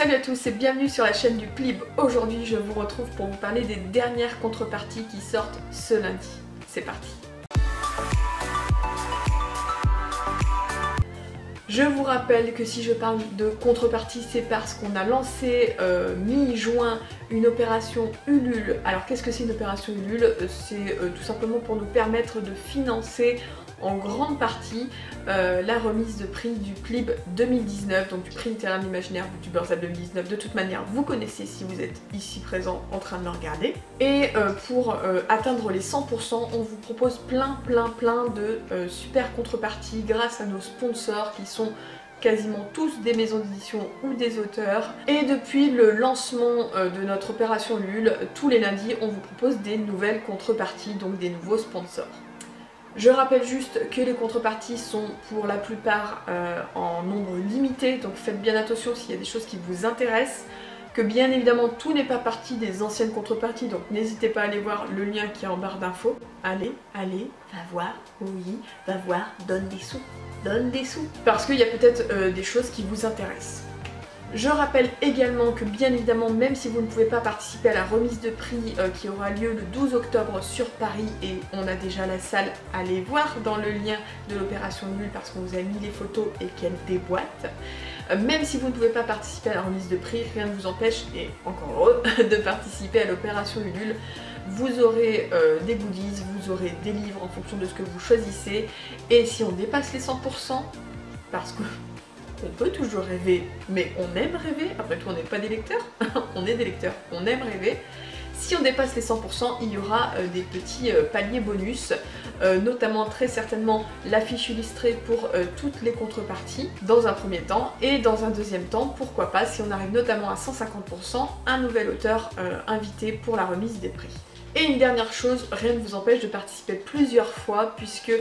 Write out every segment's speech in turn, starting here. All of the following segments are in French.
Salut à tous et bienvenue sur la chaîne du Plib. Aujourd'hui je vous retrouve pour vous parler des dernières contreparties qui sortent ce lundi. C'est parti. Je vous rappelle que si je parle de contrepartie, c'est parce qu'on a lancé mi-juin une opération Ulule. Alors qu'est-ce que c'est une opération Ulule? C'est tout simplement pour nous permettre de financer en grande partie la remise de prix du Plib 2019, donc du prix littéral imaginaire du Buzz 2019. De toute manière, vous connaissez si vous êtes ici présent en train de me regarder. Et pour atteindre les 100%, on vous propose plein de super contreparties grâce à nos sponsors qui sont quasiment tous des maisons d'édition ou des auteurs. Et depuis le lancement de notre opération Ulule, tous les lundis, on vous propose des nouvelles contreparties, donc des nouveaux sponsors. Je rappelle juste que les contreparties sont pour la plupart en nombre limité, donc faites bien attention s'il y a des choses qui vous intéressent, que bien évidemment tout n'est pas parti des anciennes contreparties, donc n'hésitez pas à aller voir le lien qui est en barre d'infos. Allez, va voir, oui, va voir, donne des sous, parce qu'il y a peut-être des choses qui vous intéressent. Je rappelle également que bien évidemment, même si vous ne pouvez pas participer à la remise de prix qui aura lieu le 12 octobre sur Paris, et on a déjà la salle, allez voir dans le lien de l'opération Ulule parce qu'on vous a mis les photos et qu'elle déboîte. Même si vous ne pouvez pas participer à la remise de prix, rien ne vous empêche, et encore heureux, de participer à l'opération Ulule. Vous aurez des goodies, vous aurez des livres en fonction de ce que vous choisissez, et si on dépasse les 100%, parce que on peut toujours rêver, mais on aime rêver. Après tout, on n'est pas des lecteurs, on est des lecteurs, on aime rêver. Si on dépasse les 100%, il y aura des petits paliers bonus, notamment très certainement l'affiche illustrée pour toutes les contreparties dans un premier temps, et dans un deuxième temps, pourquoi pas, si on arrive notamment à 150%, un nouvel auteur invité pour la remise des prix. Et une dernière chose, rien ne vous empêche de participer plusieurs fois, puisque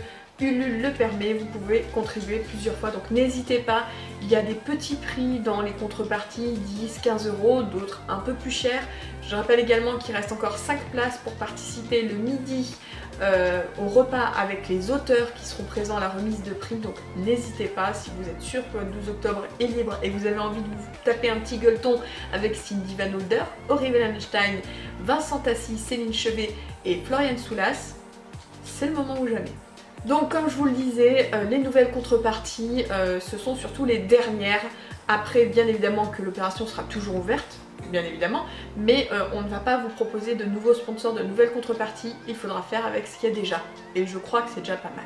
Ulule le permet, vous pouvez contribuer plusieurs fois, donc n'hésitez pas. Il y a des petits prix dans les contreparties, 10-15 €, d'autres un peu plus chers. Je rappelle également qu'il reste encore 5 places pour participer le midi au repas avec les auteurs qui seront présents à la remise de prix, donc n'hésitez pas. Si vous êtes sûr que le 12 octobre est libre et que vous avez envie de vous taper un petit gueuleton avec Cindy Van Older, Ori Wellenstein, Vincent Tassi, Céline Chevet et Florian Soulas, c'est le moment ou jamais. Donc comme je vous le disais, les nouvelles contreparties, ce sont surtout les dernières. Après, bien évidemment que l'opération sera toujours ouverte, bien évidemment, mais on ne va pas vous proposer de nouveaux sponsors, de nouvelles contreparties, il faudra faire avec ce qu'il y a déjà. Et je crois que c'est déjà pas mal.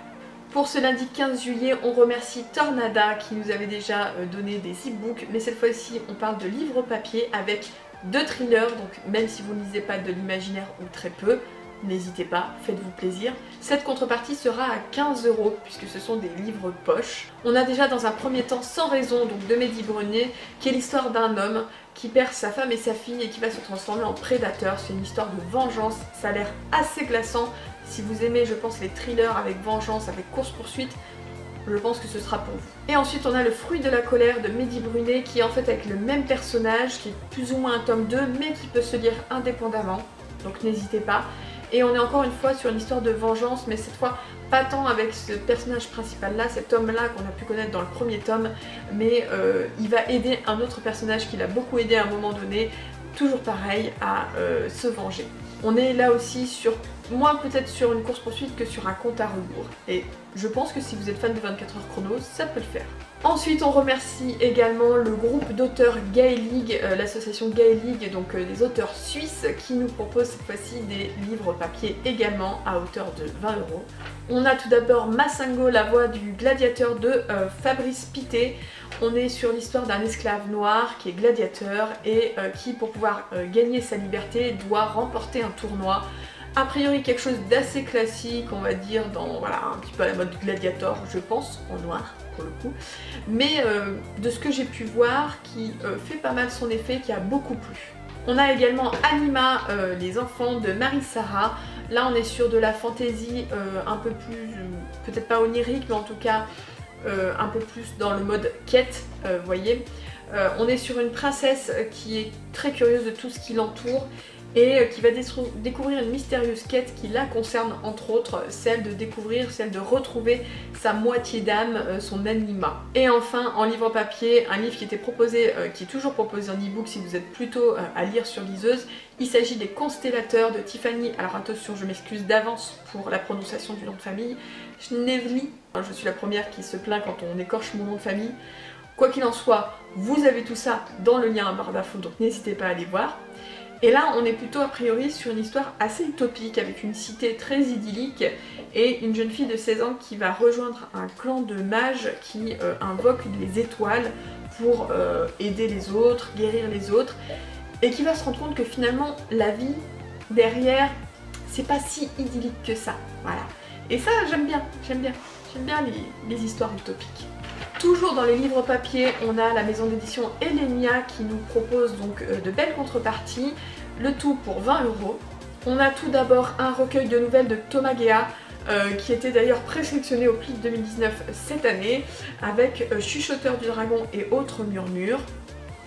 Pour ce lundi 15 juillet, on remercie Tornada qui nous avait déjà donné des e-books, mais cette fois-ci on parle de livres papier avec 2 thrillers, donc même si vous ne lisez pas de l'imaginaire ou très peu, n'hésitez pas, faites-vous plaisir. Cette contrepartie sera à 15 € puisque ce sont des livres poche. On a déjà dans un premier temps Sans raison, donc de Mehdi Brunet, qui est l'histoire d'un homme qui perd sa femme et sa fille et qui va se transformer en prédateur. C'est une histoire de vengeance, ça a l'air assez glaçant. Si vous aimez, je pense, les thrillers avec vengeance, avec course-poursuite, je pense que ce sera pour vous. Et ensuite on a Le fruit de la colère de Mehdi Brunet qui est en fait avec le même personnage, qui est plus ou moins un tome 2 mais qui peut se lire indépendamment, donc n'hésitez pas. Et on est encore une fois sur une histoire de vengeance, mais cette fois pas tant avec ce personnage principal là, cet homme là qu'on a pu connaître dans le premier tome, mais il va aider un autre personnage qui l'a beaucoup aidé à un moment donné, toujours pareil, à se venger. On est là aussi sur, moins peut-être sur une course poursuite que sur un compte à rebours, et je pense que si vous êtes fan de 24 heures chrono, ça peut le faire. Ensuite on remercie également le groupe d'auteurs Gaëlig, l'association Gaëlig, donc des auteurs suisses qui nous propose cette fois-ci des livres papier également à hauteur de 20 €. On a tout d'abord Massingo, la voix du gladiateur de Fabrice Pittet. On est sur l'histoire d'un esclave noir qui est gladiateur et qui pour pouvoir gagner sa liberté doit remporter un tournoi. A priori quelque chose d'assez classique, on va dire, dans voilà, un petit peu à la mode Gladiator, je pense, en noir pour le coup. Mais de ce que j'ai pu voir, qui fait pas mal son effet, qui a beaucoup plu. On a également Anima, les enfants de Marie-Sara. Là on est sur de la fantaisie un peu plus, peut-être pas onirique, mais en tout cas un peu plus dans le mode quête, vous voyez. On est sur une princesse qui est très curieuse de tout ce qui l'entoure et qui va découvrir une mystérieuse quête qui la concerne, entre autres celle de retrouver sa moitié d'âme, son anima. Et enfin, en livre papier, un livre qui était proposé, qui est toujours proposé en e-book si vous êtes plutôt à lire sur liseuse. Il s'agit des Constellateurs de Tiffany, alors attention, je m'excuse d'avance pour la prononciation du nom de famille, Schneevely. Je suis la première qui se plaint quand on écorche mon nom de famille. Quoi qu'il en soit, vous avez tout ça dans le lien en barre d'infos, donc n'hésitez pas à aller voir. Et là, on est plutôt a priori sur une histoire assez utopique, avec une cité très idyllique et une jeune fille de 16 ans qui va rejoindre un clan de mages qui invoque les étoiles pour aider les autres, guérir les autres, et qui va se rendre compte que finalement, la vie derrière, c'est pas si idyllique que ça. Voilà. Et ça, j'aime bien les histoires utopiques. Toujours dans les livres papier, on a la maison d'édition Elenia qui nous propose donc de belles contreparties, le tout pour 20 €. On a tout d'abord un recueil de nouvelles de Thomas Gea, qui était d'ailleurs présélectionné au Plid 2019 cette année, avec Chuchoteur du dragon et autres murmures,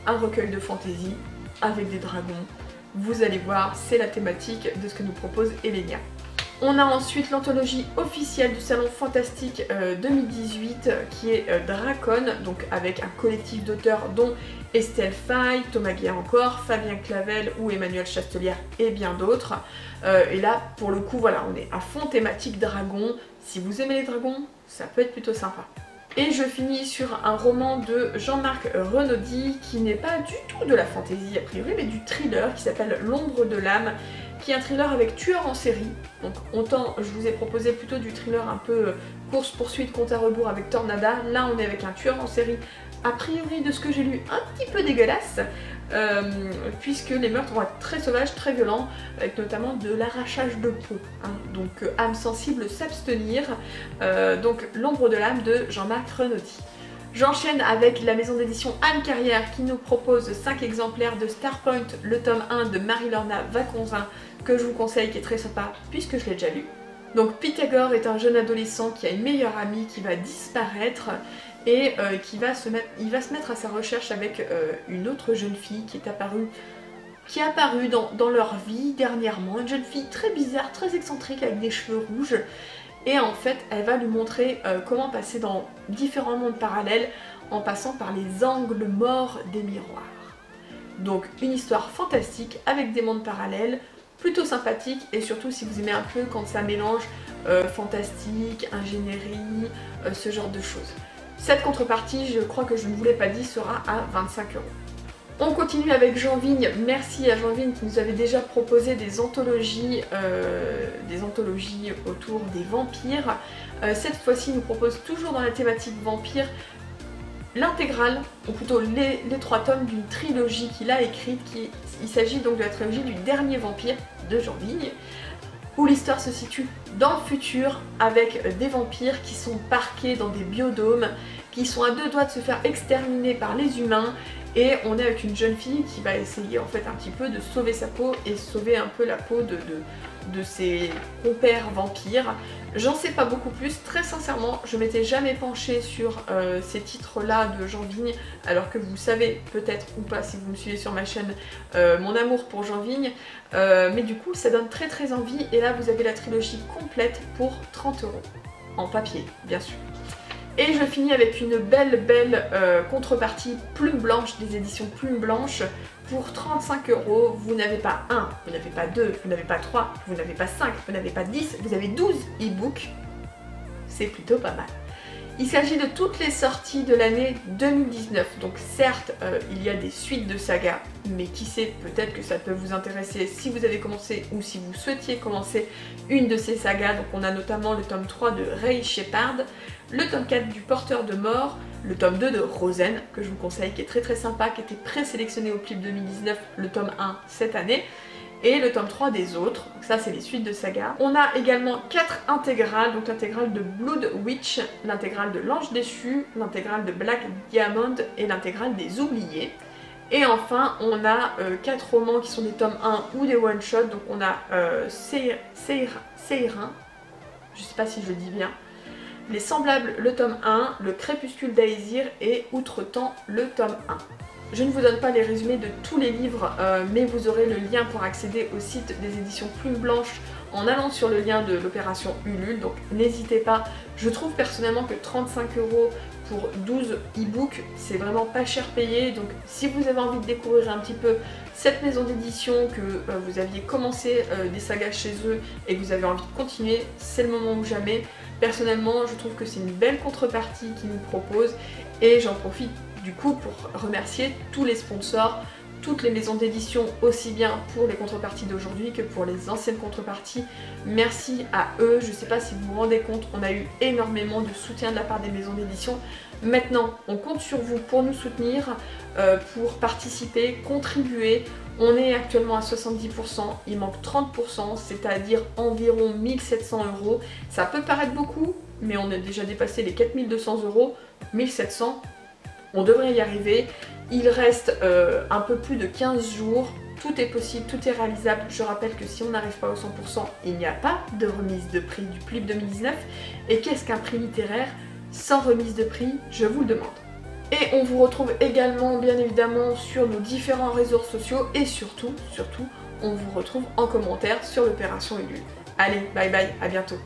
un recueil de fantaisie avec des dragons. Vous allez voir, c'est la thématique de ce que nous propose Elenia. On a ensuite l'anthologie officielle du Salon Fantastique 2018 qui est Dracon, donc avec un collectif d'auteurs dont Estelle Faye, Thomas Gea encore, Fabien Clavel ou Emmanuel Chastelière et bien d'autres. Et là, pour le coup, voilà, on est à fond thématique dragon. Si vous aimez les dragons, ça peut être plutôt sympa. Et je finis sur un roman de Jean-Marc Renaudy qui n'est pas du tout de la fantaisie a priori, mais du thriller qui s'appelle L'ombre de l'âme, qui est un thriller avec tueur en série. Donc autant je vous ai proposé plutôt du thriller un peu course-poursuite, compte à rebours avec Tornada. Là on est avec un tueur en série, a priori de ce que j'ai lu, un petit peu dégueulasse, puisque les meurtres vont être très sauvages, très violents, avec notamment de l'arrachage de peau. Hein. Donc âme sensible, s'abstenir. Donc L'ombre de l'âme de Jean-Marc Renaudy. J'enchaîne avec la maison d'édition Anne Carrière qui nous propose 5 exemplaires de Starpoint, le tome 1 de Marie-Lorna Vaconzin, que je vous conseille, qui est très sympa puisque je l'ai déjà lu. Donc Pythagore est un jeune adolescent qui a une meilleure amie qui va disparaître et il va se mettre à sa recherche avec une autre jeune fille qui est apparue dans leur vie dernièrement, une jeune fille très bizarre, très excentrique avec des cheveux rouges. Et en fait, elle va lui montrer comment passer dans différents mondes parallèles en passant par les angles morts des miroirs. Donc une histoire fantastique avec des mondes parallèles, plutôt sympathique, et surtout si vous aimez un peu quand ça mélange fantastique, ingénierie, ce genre de choses. Cette contrepartie, je crois que je ne vous l'ai pas dit, sera à 25 €. On continue avec Jean Vigne. Merci à Jean Vigne qui nous avait déjà proposé des anthologies autour des vampires. Cette fois-ci, il nous propose toujours dans la thématique vampire l'intégrale, ou plutôt les 3 tomes d'une trilogie qu'il a écrite. Il s'agit donc de la trilogie du dernier vampire de Jean Vigne, où l'histoire se situe dans le futur avec des vampires qui sont parqués dans des biodômes, qui sont à 2 doigts de se faire exterminer par les humains. Et on est avec une jeune fille qui va essayer en fait un petit peu de sauver sa peau et sauver un peu la peau de ses compères vampires. J'en sais pas beaucoup plus, très sincèrement, je m'étais jamais penchée sur ces titres-là de Jean Vigne, alors que vous savez peut-être ou pas si vous me suivez sur ma chaîne mon amour pour Jean Vigne, mais du coup ça donne très très envie. Et là vous avez la trilogie complète pour 30 €, en papier bien sûr. Et je finis avec une belle contrepartie Plume Blanche des éditions Plume Blanche pour 35 €. Vous n'avez pas 1, vous n'avez pas 2, vous n'avez pas 3, vous n'avez pas 5, vous n'avez pas 10, vous avez 12 e-books. C'est plutôt pas mal. Il s'agit de toutes les sorties de l'année 2019. Donc certes, il y a des suites de sagas, mais qui sait, peut-être que ça peut vous intéresser si vous avez commencé ou si vous souhaitiez commencer une de ces sagas. Donc on a notamment le tome 3 de Ray Shepard, le tome 4 du Porteur de Mort, le tome 2 de Rosen, que je vous conseille, qui est très sympa, qui était présélectionné au Plid 2019, le tome 1 cette année, et le tome 3 des autres. Donc ça c'est les suites de saga. On a également 4 intégrales, donc l'intégrale de Blood Witch, l'intégrale de L'Ange Déchu, l'intégrale de Black Diamond et l'intégrale des Oubliés. Et enfin on a 4 romans qui sont des tomes 1 ou des one-shots. Donc on a Seirin, je sais pas si je le dis bien, Les Semblables le tome 1, Le Crépuscule d'Aesir et Outre-temps le tome 1. Je ne vous donne pas les résumés de tous les livres, mais vous aurez le lien pour accéder au site des éditions Plume Blanche en allant sur le lien de l'opération Ulule, donc n'hésitez pas. Je trouve personnellement que 35 € pour 12 e-books, c'est vraiment pas cher payé, donc si vous avez envie de découvrir un petit peu cette maison d'édition, que vous aviez commencé des sagas chez eux et que vous avez envie de continuer, c'est le moment ou jamais. Personnellement, je trouve que c'est une belle contrepartie qu'ils nous proposent et j'en profite du coup pour remercier tous les sponsors, toutes les maisons d'édition, aussi bien pour les contreparties d'aujourd'hui que pour les anciennes contreparties. Merci à eux, je ne sais pas si vous vous rendez compte, on a eu énormément de soutien de la part des maisons d'édition. Maintenant, on compte sur vous pour nous soutenir, pour participer, contribuer. On est actuellement à 70%, il manque 30%, c'est-à-dire environ 1700 €. Ça peut paraître beaucoup, mais on a déjà dépassé les 4200 €, 1700, on devrait y arriver. Il reste un peu plus de 15 jours, tout est possible, tout est réalisable. Je rappelle que si on n'arrive pas au 100%, il n'y a pas de remise de prix du PLIB 2019. Et qu'est-ce qu'un prix littéraire sans remise de prix? Je vous le demande. Et on vous retrouve également bien évidemment sur nos différents réseaux sociaux et surtout, on vous retrouve en commentaire sur l'opération Ulule. Allez, bye bye, à bientôt.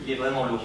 Il est vraiment lourd.